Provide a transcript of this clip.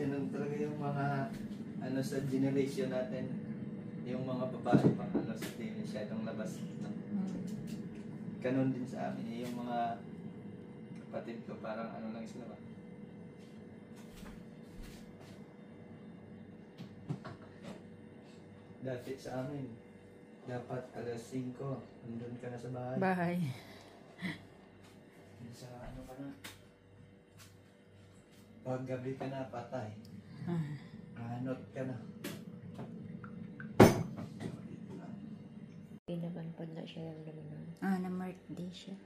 Ganun talaga yung mga ano sa generation natin. Yung mga babae pang ano sa din masyadong labas. No? Ganun din sa amin. Yung mga kapatid ko parang ano lang sila ba? Dati sa amin, dapat alas 5, andun ka na sa bahay. Bahay. Sa ano ka na? Pag gabi ka na, patay. Hanot ka na. Pinapanpad na siya yung naman. Na birthday siya.